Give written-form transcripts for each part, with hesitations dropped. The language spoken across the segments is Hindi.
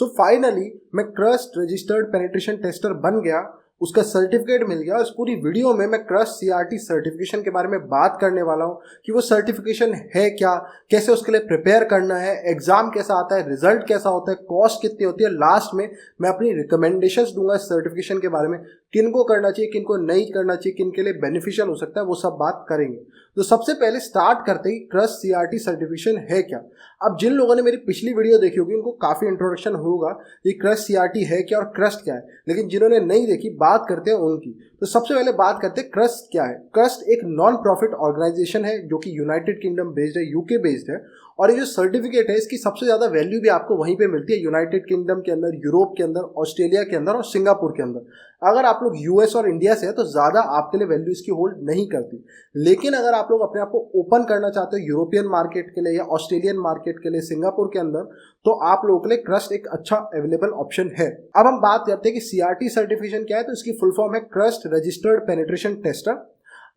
सो फाइनली मैं क्रस्ट रजिस्टर्ड पेनिट्रेशन टेस्टर बन गया, उसका सर्टिफिकेट मिल गया। उस पूरी वीडियो में मैं क्रस्ट सीआरटी सर्टिफिकेशन के बारे में बात करने वाला हूँ कि वो सर्टिफिकेशन है क्या, कैसे उसके लिए प्रिपेयर करना है, एग्जाम कैसा आता है, रिजल्ट कैसा होता है, कॉस्ट कितनी होती है। लास्ट में मैं अपनी रिकमेंडेशंस दूंगा इस सर्टिफिकेशन के बारे में, किनको करना चाहिए, किनको नहीं करना चाहिए, किन के लिए बेनिफिशियल हो सकता है, वो सब बात करेंगे। तो सबसे पहले स्टार्ट करते ही क्रस्ट सीआरटी सर्टिफिकेशन है क्या। अब जिन लोगों ने मेरी पिछली वीडियो देखी होगी उनको काफ़ी इंट्रोडक्शन होगा कि क्रस्ट सीआरटी है क्या और क्रस्ट क्या है, लेकिन जिन्होंने नहीं देखी बात करते हैं उनकी। तो सबसे पहले बात करते हैं क्रस्ट क्या है। क्रस्ट एक नॉन प्रॉफिट ऑर्गेनाइजेशन है जो कि यूनाइटेड किंगडम बेस्ड है, यूके बेस्ड है। और ये जो सर्टिफिकेट है इसकी सबसे ज़्यादा वैल्यू भी आपको वहीं पे मिलती है, यूनाइटेड किंगडम के अंदर, यूरोप के अंदर, ऑस्ट्रेलिया के अंदर और सिंगापुर के अंदर। अगर आप लोग यूएस और इंडिया से हैं तो ज़्यादा आपके लिए वैल्यू इसकी होल्ड नहीं करती। लेकिन अगर आप लोग अपने आप को ओपन करना चाहते हो यूरोपियन मार्केट के लिए या ऑस्ट्रेलियन मार्केट के लिए, सिंगापुर के अंदर, तो आप लोगों के लिए क्रस्ट एक अच्छा अवेलेबल ऑप्शन है। अब हम बात करते हैं कि सीआरटी सर्टिफिकेशन क्या है। तो इसकी फुल फॉर्म है क्रस्ट रजिस्टर्ड पेनिट्रेशन टेस्टर।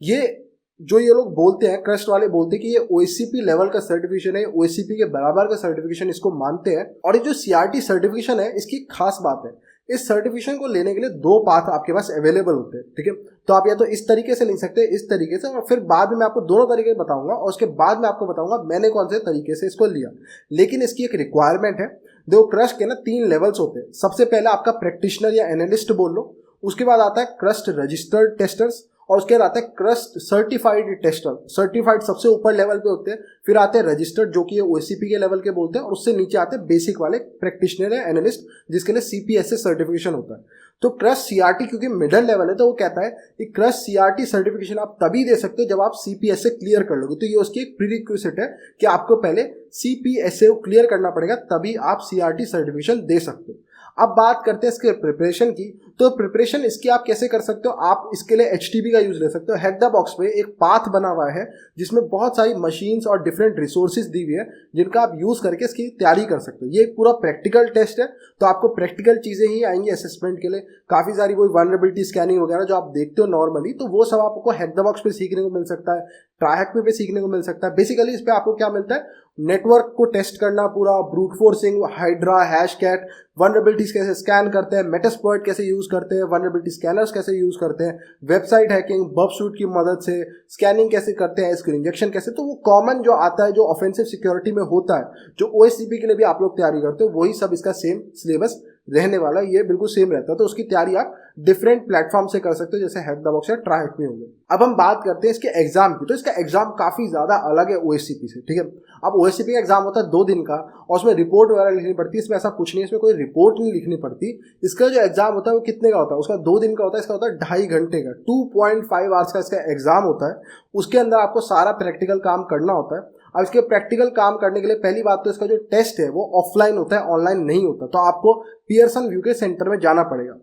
ये लोग बोलते हैं, क्रस्ट वाले बोलते हैं कि ये ओएसीपी लेवल का सर्टिफिकेशन है, ओएसीपी के बराबर का सर्टिफिकेशन इसको मानते हैं। और ये जो सीआरटी सर्टिफिकेशन है इसकी खास बात है, इस सर्टिफिकेशन को लेने के लिए दो पाथ आपके पास अवेलेबल होते हैं, ठीक है। तो आप या तो इस तरीके से ले सकते हैं, इस तरीके से, और फिर बाद में मैं आपको दोनों तरीके बताऊंगा और उसके बाद में आपको बताऊंगा मैंने कौन से तरीके से इसको लिया। लेकिन इसकी एक रिक्वायरमेंट है। देखो क्रस्ट के ना 3 लेवल्स होते हैं। सबसे पहले आपका प्रैक्टिशनर या एनालिस्ट बोल लो, उसके बाद आता है क्रस्ट रजिस्टर्ड टेस्टर्स, और उसके बाद आता है क्रस्ट सर्टिफाइड टेस्टर। सर्टिफाइड सबसे ऊपर लेवल पे होते हैं, फिर आते हैं रजिस्टर्ड जो कि ओएसीपी के लेवल के बोलते हैं, और उससे नीचे आते हैं बेसिक वाले प्रैक्टिशनर या एनालिस्ट जिसके लिए सीपीएसए सर्टिफिकेशन होता है। तो क्रस्ट सीआरटी क्योंकि मिडिल लेवल है तो वो कहता है कि क्रस्ट सीआरटी सर्टिफिकेशन आप तभी दे सकते हो जब आप सीपीएसए क्लियर कर लोगे। तो ये उसकी एक प्रीरिक्विजिट है कि आपको पहले सीपीएसए क्लियर करना पड़ेगा, तभी आप सीआरटी सर्टिफिकेशन दे सकते हो। अब बात करते हैं इसके प्रिपरेशन की। तो प्रिपरेशन इसकी आप कैसे कर सकते हो, आप इसके लिए एचटीबी का यूज ले सकते हो। हेड द बॉक्स पे एक पाथ बना हुआ है जिसमें बहुत सारी मशीन्स और डिफरेंट रिसोर्सेज दी हुई है जिनका आप यूज करके इसकी तैयारी कर सकते हो। ये एक पूरा प्रैक्टिकल टेस्ट है, तो आपको प्रैक्टिकल चीजें ही आएंगी असेसमेंट के लिए। काफी सारी वही वल्नरेबिलिटी स्कैनिंग वगैरह जो आप देखते हो नॉर्मली, तो वो सब आपको हेड द बॉक्स पे सीखने को मिल सकता है, ट्रायहैक पे सीखने को मिल सकता है। बेसिकली इस पे आपको क्या मिलता है, नेटवर्क को टेस्ट करना, पूरा brute forcing, hydra, Hashcat, vulnerabilities कैसे स्कैन करते हैं, मेटास्प्लॉइट कैसे यूज करते हैं, वल्नरेबिलिटी स्कैनर्स कैसे यूज करते हैं, वेबसाइट हैकिंग, बर्बसूट की मदद से स्कैनिंग कैसे करते हैं, स्क्रीन इंजेक्शन कैसे। तो वो कॉमन जो आता है जो ऑफेंसिव सिक्योरिटी में होता है, जो ओएससीपी के लिए भी आप लोग तैयारी करते हो, वही सब इसका सेम सिलेबस रहने वाला है। ये बिल्कुल सेम रहता है। तो उसकी तैयारी आप डिफरेंट प्लेटफॉर्म से कर सकते हो, जैसे हेड द बॉक्स या ट्रायहैक में होंगे। अब हम बात करते हैं इसके एग्जाम की। तो इसका एग्जाम काफी ज्यादा अलग है ओएससीपी से, ठीक है। अब ओएससीपी का एग्जाम होता है 2 दिन का और उसमें रिपोर्ट वगैरह लिखनी पड़ती है। इसमें ऐसा कुछ नहीं, इसमें कोई रिपोर्ट नहीं लिखनी पड़ती। इसका जो एग्जाम होता है वो कितने का होता है, उसका 2 दिन का होता है। इसका होता है 2.5 घंटे का, 2.5 आवर्स का इसका एग्जाम होता है। उसके अंदर आपको सारा प्रैक्टिकल काम करना होता है। अब इसके प्रैक्टिकल काम करने के लिए पहली बात तो इसका जो टेस्ट है वो ऑफलाइन होता है, ऑनलाइन नहीं होता। तो आपको पियर्सन व्यू के सेंटर में जाना पड़ेगा।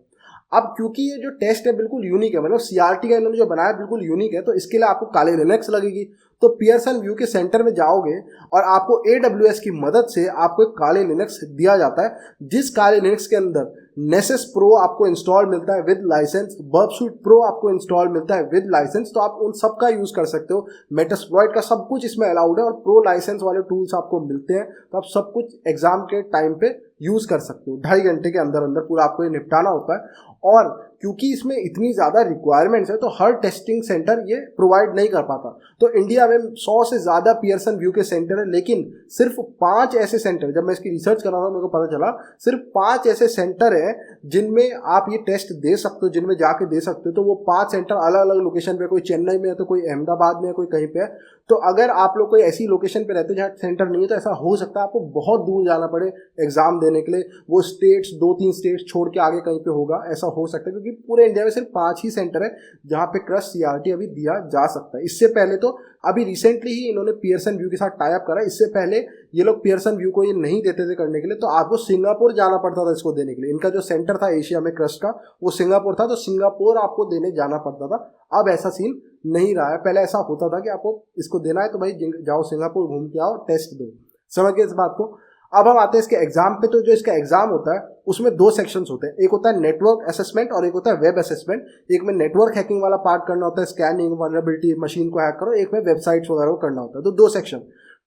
अब क्योंकि ये जो टेस्ट है बिल्कुल यूनिक है, मतलब सीआरटी का इन्होंने जो बनाया बिल्कुल यूनिक है, तो इसके लिए आपको काले लिनक्स लगेगी। तो पियर्सन व्यू के सेंटर में जाओगे और आपको AWS की मदद से आपको एक काले लिनक्स दिया जाता है, जिस काले लिनक्स के अंदर नेसेस प्रो आपको इंस्टॉल मिलता है विद लाइसेंस, बर्बसूट प्रो आपको इंस्टॉल मिलता है विद लाइसेंस। तो आप उन सब का यूज कर सकते हो। मेटास्प्लॉइट का सब कुछ इसमें अलाउड है और प्रो लाइसेंस वाले टूल्स आपको मिलते हैं। तो आप सब कुछ एग्जाम के टाइम पे यूज कर सकते हो। 2.5 घंटे के अंदर अंदर पूरा आपको ये निपटाना होता है। और क्योंकि इसमें इतनी ज़्यादा रिक्वायरमेंट्स है तो हर टेस्टिंग सेंटर ये प्रोवाइड नहीं कर पाता। तो इंडिया में 100 से ज़्यादा पियर्सन व्यू के सेंटर है, लेकिन सिर्फ 5 ऐसे सेंटर, जब मैं इसकी रिसर्च कर रहा था मेरे को पता चला सिर्फ 5 ऐसे सेंटर है जिनमें आप ये टेस्ट दे सकते हो, जिनमें जाके दे सकते हो। तो वो 5 सेंटर अलग अलग लोकेशन पे, कोई चेन्नई में है तो कोई अहमदाबाद में है, कोई कहीं पे है। तो अगर आप लोग कोई ऐसी लोकेशन पे रहते हो जहाँ सेंटर नहीं है तो ऐसा हो सकता है आपको बहुत दूर जाना पड़े एग्जाम देने के लिए। वो स्टेट्स 2-3 स्टेट्स छोड़ के आगे कहीं पे होगा, ऐसा हो सकता है। क्योंकि पूरे इंडिया में सिर्फ 5 ही सेंटर है जहाँ पे क्रस्ट सीआरटी अभी दिया जा सकता है। इससे पहले तो अभी रिसेंटली ही इन्होंने पियर्सन व्यू के साथ टाई अप करा। इससे पहले ये लोग पियर्सन व्यू को ये नहीं देते थे करने के लिए, तो आपको सिंगापुर जाना पड़ता था इसको देने के लिए। इनका जो सेंटर था एशिया में क्रस्ट का वो सिंगापुर था, तो सिंगापुर आपको देने जाना पड़ता था। अब ऐसा सीन नहीं रहा है। पहले ऐसा होता था कि आपको इसको देना है तो भाई जाओ सिंगापुर घूम के आओ, टेस्ट दो। समझ गए इस बात को। अब हम आते हैं इसके एग्जाम पे। तो जो इसका एग्जाम होता है उसमें 2 सेक्शंस होते हैं, एक होता है नेटवर्क असेसमेंट और एक होता है वेब असेसमेंट। एक में नेटवर्क हैकिंग वाला पार्ट करना होता है, स्कैनिंग, वल्नरेबिलिटी, मशीन को हैक करो। एक में वेबसाइट्स वगैरह को करना होता है। तो 2 सेक्शन,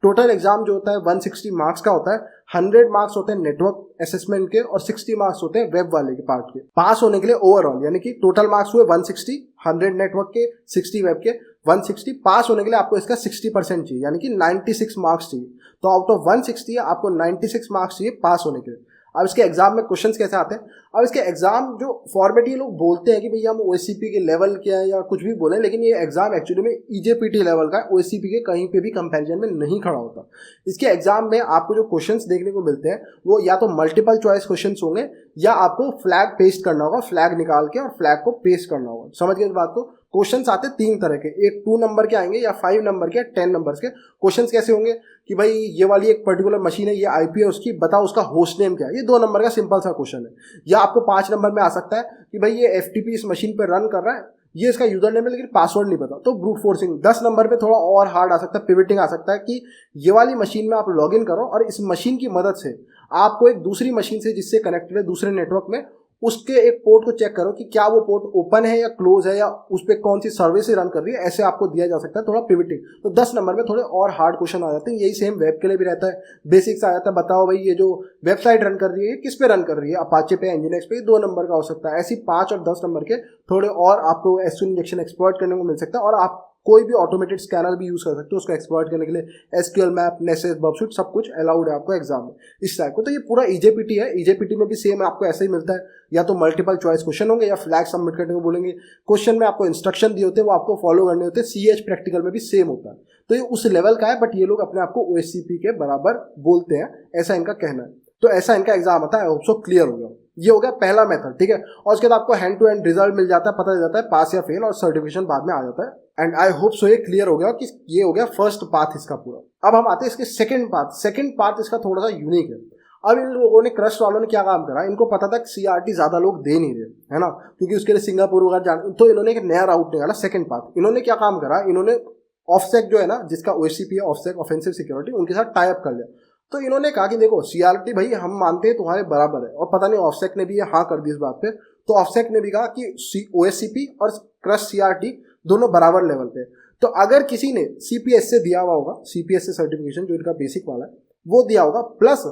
टोटल एग्जाम जो होता है 160 मार्क्स का होता है। 100 मार्क्स होते हैं नेटवर्क असेसमेंट के और 60 मार्क्स होते हैं वेब वाले के पार्ट के। पास होने के लिए ओवरऑल यानी कि टोटल मार्क्स हुए 160, 100 नेटवर्क के, 60 वेब के, 160। पास होने के लिए आपको इसका 60% चाहिए यानी कि 96 मार्क्स चाहिए। तो आउट ऑफ 160 आपको 96 मार्क्स चाहिए पास होने के लिए। अब इसके एग्जाम में क्वेश्चंस कैसे आते हैं? अब इसके एग्जाम जो फॉर्मेट ये लोग बोलते हैं कि भैया हम ओएससीपी के लेवल के हैं या कुछ भी बोले, लेकिन ये एग्जाम एक्चुअली में ईजेपीटी लेवल का है, ओएससीपी के कहीं पे भी कंपैरिजन में नहीं खड़ा होता। इसके एग्जाम में आपको जो क्वेश्चंस देखने को मिलते हैं वो या तो मल्टीपल चॉइस क्वेश्चंस होंगे या आपको फ्लैग पेस्ट करना होगा, फ्लैग निकाल के और फ्लैग को पेस्ट करना होगा। समझ गए इस बात को? क्वेश्चंस आते हैं 3 तरह के, एक 2 नंबर के आएंगे या 5 नंबर के, 10 नंबर के। क्वेश्चंस कैसे होंगे कि भाई ये वाली एक पर्टिकुलर मशीन है, ये आईपी है उसकी, बताओ उसका होस्ट नेम क्या है। ये 2 नंबर का सिंपल सा क्वेश्चन है। या आपको 5 नंबर में आ सकता है कि भाई ये एफटीपी इस मशीन पर रन कर रहा है, ये इसका यूजर नेम है लेकिन पासवर्ड नहीं पता, तो ब्रूट फोर्सिंग। 10 नंबर पे थोड़ा और हार्ड आ सकता है, पिविटिंग आ सकता है कि ये वाली मशीन में आप लॉग इन करो और इस मशीन की मदद से आपको एक दूसरी मशीन से जिससे कनेक्टेड है दूसरे नेटवर्क में, उसके एक पोर्ट को चेक करो कि क्या वो पोर्ट ओपन है या क्लोज है या उस पर कौन सी सर्विस रन कर रही है। ऐसे आपको दिया जा सकता है थोड़ा पिविटिंग। तो 10 नंबर में थोड़े और हार्ड क्वेश्चन आ जाते हैं। यही सेम वेब के लिए भी रहता है, बेसिक्स आ जाता है। बताओ भाई ये जो वेबसाइट रन कर रही है किस पे रन कर रही है, अपाचे पे, एनजीएनएक्स पे, 2 नंबर का हो सकता है। ऐसी 5 और 10 नंबर के थोड़े और आपको एसक्यूएल इंजेक्शन एक्सप्लॉइट करने को मिल सकता है और आप कोई भी ऑटोमेटेड स्कैनर भी यूज कर सकते हो उसको एक्सप्लॉइट करने के लिए। एसक्यूएल मैप, नेसेस, बबसूट सब कुछ अलाउड है आपको एग्जाम में इस टाइप को। तो ये पूरा ईजेपीटी है। ईजेपीटी में भी सेम आपको ऐसे ही मिलता है, या तो मल्टीपल चॉइस क्वेश्चन होंगे या फ्लैग सबमिट करने को बोलेंगे। क्वेश्चन में आपको इंस्ट्रक्शन दिए होते हैं वो आपको फॉलो करने होते हैं। सीएच प्रैक्टिकल में भी सेम होता है। तो ये उस लेवल का है, बट ये लोग अपने आप को ओएससीपी के बराबर बोलते हैं, ऐसा इनका कहना है। तो ऐसा इनका एग्जाम आता है। आई होप सो क्लियर हो गया। ये हो गया पहला मेथड, ठीक है। और उसके बाद आपको हैंड टू हैंड रिजल्ट मिल जाता है, पता चल जाता है पास या फेल, और सर्टिफिकेशन बाद में आ जाता है। एंड आई होप सो ये क्लियर हो गया कि ये हो गया फर्स्ट पाथ इसका पूरा। अब हम आते हैं इसके सेकंड पाथ। सेकंड पाथ इसका थोड़ा सा यूनिक है। अब इन लोगों ने, क्रस्ट वालों ने क्या काम करा, इनको पता था कि सीआरटी ज्यादा लोग दे नहीं रहे, है ना, क्योंकि उसके लिए सिंगापुर वगैरह जान, तो इन्होंने एक नया राउट निकाला, सेकंड पाथ। इन्होंने क्या काम करा, इन्होंने ऑफसेक जो है ना, जिसका ओएससीपी है, ऑफसेक ऑफेंसिव सिक्योरिटी, उनके साथ टाई अप कर लिया। तो इन्होंने कहा कि देखो सीआरटी भाई हम मानते हैं तुम्हारे बराबर है, और पता नहीं ऑफसेक ने भी ये हाँ कर दी इस बात पे। तो ऑफसेक ने भी कहा कि ओएससीपी और क्रस्ट सीआरटी दोनों बराबर लेवल पे। तो अगर किसी ने सीपीएस से दिया हुआ होगा, सीपीएस से सर्टिफिकेशन जो इनका बेसिक वाला है वो दिया होगा, प्लस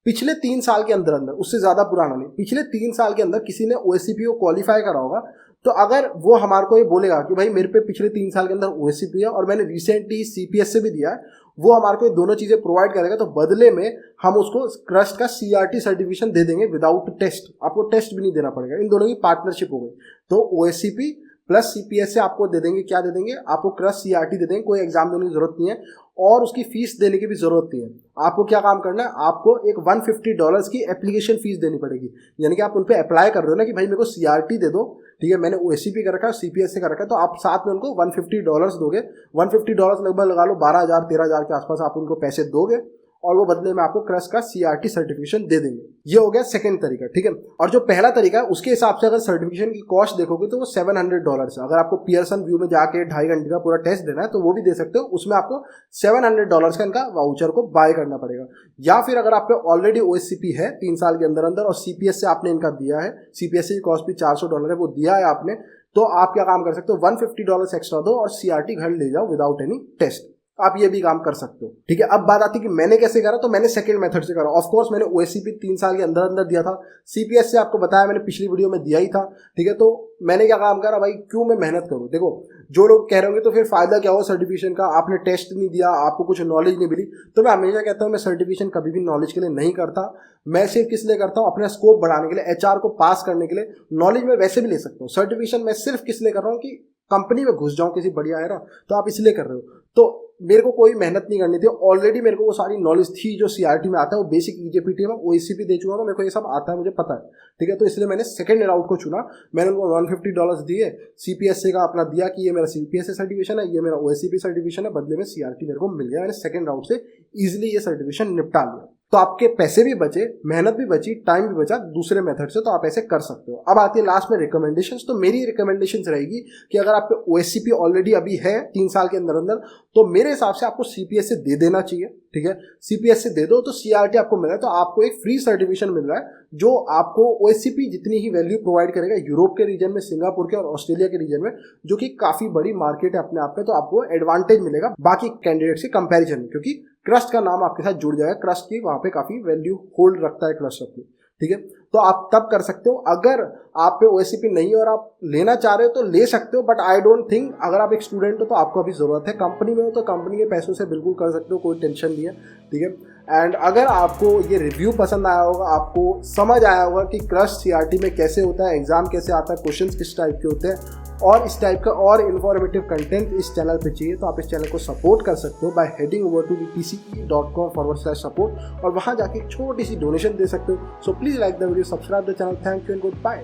पिछले 3 साल के अंदर अंदर, उससे ज्यादा पुराना नहीं, पिछले 3 साल के अंदर किसी ने ओएससीपी को क्वालिफाई करा होगा, तो अगर वो हमारे को ये बोलेगा कि भाई मेरे पे पिछले 3 साल के अंदर ओएससीपी है और मैंने रिसेंटली सीपीएस से भी दिया है, वो हमारे को ये दोनों चीजें प्रोवाइड करेगा, तो बदले में हम उसको क्रस्ट का सीआरटी सर्टिफिकेशन दे देंगे विदाउट टेस्ट। आपको टेस्ट भी नहीं देना पड़ेगा। इन दोनों की पार्टनरशिप हो गई। तो ओएससीपी प्लस सीपीएस से आपको दे देंगे, क्या दे देंगे, आपको क्रस्ट सीआरटी दे देंगे। कोई एग्जाम देने की जरूरत नहीं है और उसकी फीस देने की भी जरूरत नहीं है। आपको क्या काम करना है, आपको एक $150 की एप्लीकेशन फीस देनी पड़ेगी। यानी कि आप उन पे अप्लाई कर रहे हो ना कि भाई मेरे को सीआरटी दे दो, ठीक है, मैंने ओएससीपी कर रखा है, सीपीएस से कर रखा है, तो आप साथ में उनको $150 दोगे। $150 लगभग लगा लो 12,000 13,000 के आसपास आप उनको पैसे दोगे और वो बदले में आपको क्रस्ट का सीआरटी सर्टिफिकेशन दे देंगे। ये हो गया सेकंड तरीका, ठीक है। और जो पहला तरीका है उसके हिसाब से अगर सर्टिफिकेशन की कॉस्ट देखोगे तो वो $700 है। अगर आपको पियर्सन व्यू में जाके 2.5 घंटे का पूरा टेस्ट देना है तो वो भी दे सकते हो, उसमें आपको $700 का इनका वाउचर को बाय करना पड़ेगा। या फिर अगर आप पे ऑलरेडी ओएससीपी है 3 साल के अंदर अंदर और सीपीएस से आपने इनका दिया है, सीपीएस की कॉस्ट भी $400 है, वो दिया है आपने, तो आप क्या काम कर सकते हो, $150 एक्स्ट्रा दो और सीआरटी घर ले जाओ विदाउट एनी टेस्ट। आप ये भी काम कर सकते हो, ठीक है। अब बात आती है कि मैंने कैसे करा, तो मैंने सेकंड मेथड से करा। ऑफ कोर्स मैंने ओएससीपी 3 साल के अंदर अंदर दिया था, सीपीएस से आपको बताया मैंने पिछली वीडियो में दिया ही था, ठीक है। तो मैंने क्या काम करा, भाई क्यों मैं मेहनत करूं। देखो जो लोग कह रहे होंगे तो फिर फायदा क्या हो सर्टिफिकेशन का, आपने टेस्ट नहीं दिया, आपको कुछ नॉलेज नहीं मिली। तो मैं हमेशा कहता हूँ मैं सर्टिफिकेशन कभी भी नॉलेज के लिए नहीं करता, मैं सिर्फ किस लिए करता हूँ, अपना स्कोप बढ़ाने के लिए, एचआर को पास करने के लिए। नॉलेज में वैसे भी ले सकता हूँ, सर्टिफिकेशन मैं सिर्फ किस लिए कर रहा हूँ कि कंपनी में घुस जाऊं किसी बढ़िया है ना, तो आप इसलिए कर रहे हो। तो मेरे को कोई मेहनत नहीं करनी थी, ऑलरेडी मेरे को वो सारी नॉलेज थी जो सीआरटी में आता है, वो बेसिक ईजेपीटी में ओएससीपी दे चुका हूं, मेरे को ये सब आता है, मुझे पता है, ठीक है। तो इसलिए मैंने सेकंड राउट को चुना। मैंने उनको $150 दिए, सीपीएससी का अपना दिया कि ये मेरा सीपीएससी सर्टिफिकेशन है, ये मेरा ओएससीपी सर्टिफिकेशन है, बदले में सीआरटी मेरे को मिल गया। मैंने सेकंड राउट से इजिली ये सर्टिफिकेशन निपटा लिया। तो आपके पैसे भी बचे, मेहनत भी बची, टाइम भी बचा दूसरे मेथड से, तो आप ऐसे कर सकते हो। अब आती है लास्ट में रिकमेंडेशंस। तो मेरी रिकमेंडेशंस रहेगी कि अगर आप पे ओएससीपी ऑलरेडी अभी है 3 साल के अंदर अंदर, तो मेरे हिसाब से आपको सीपीएस से दे देना चाहिए, ठीक है। सीपीएस से दे दो तो सीआरटी आपको मिल रहा है, तो आपको एक फ्री सर्टिफिकेशन मिल रहा है जो आपको ओएससीपी जितनी ही वैल्यू प्रोवाइड करेगा यूरोप के रीजन में, सिंगापुर के और ऑस्ट्रेलिया के रीजन में, जो कि काफी बड़ी मार्केट है अपने आप में। तो आपको एडवांटेज मिलेगा बाकी कैंडिडेट्स के कंपैरिजन में, क्योंकि क्रस्ट का नाम आपके साथ जुड़ जाएगा। क्रस्ट की वहाँ पे काफ़ी वैल्यू होल्ड रखता है क्रस्ट अपनी, ठीक है। तो आप तब कर सकते हो। अगर आप पे OSCP नहीं है और आप लेना चाह रहे हो तो ले सकते हो, बट आई डोंट थिंक, अगर आप एक स्टूडेंट हो तो आपको अभी ज़रूरत है। कंपनी में हो तो कंपनी के पैसों से बिल्कुल कर सकते हो, कोई टेंशन नहीं है, ठीक है। एंड अगर आपको ये रिव्यू पसंद आया होगा, आपको समझ आया होगा कि क्रस्ट CRT में कैसे होता है, एग्जाम कैसे आता है, क्वेश्चंस किस टाइप के होते हैं, और इस टाइप का और इन्फॉर्मेटिव कंटेंट इस चैनल पे चाहिए, तो आप इस चैनल को सपोर्ट कर सकते हो bye heading over to tce.com/support, और वहाँ जाके एक छोटी सी डोनेशन दे सकते हो। So please like the video, subscribe the channel. Thank you and good bye.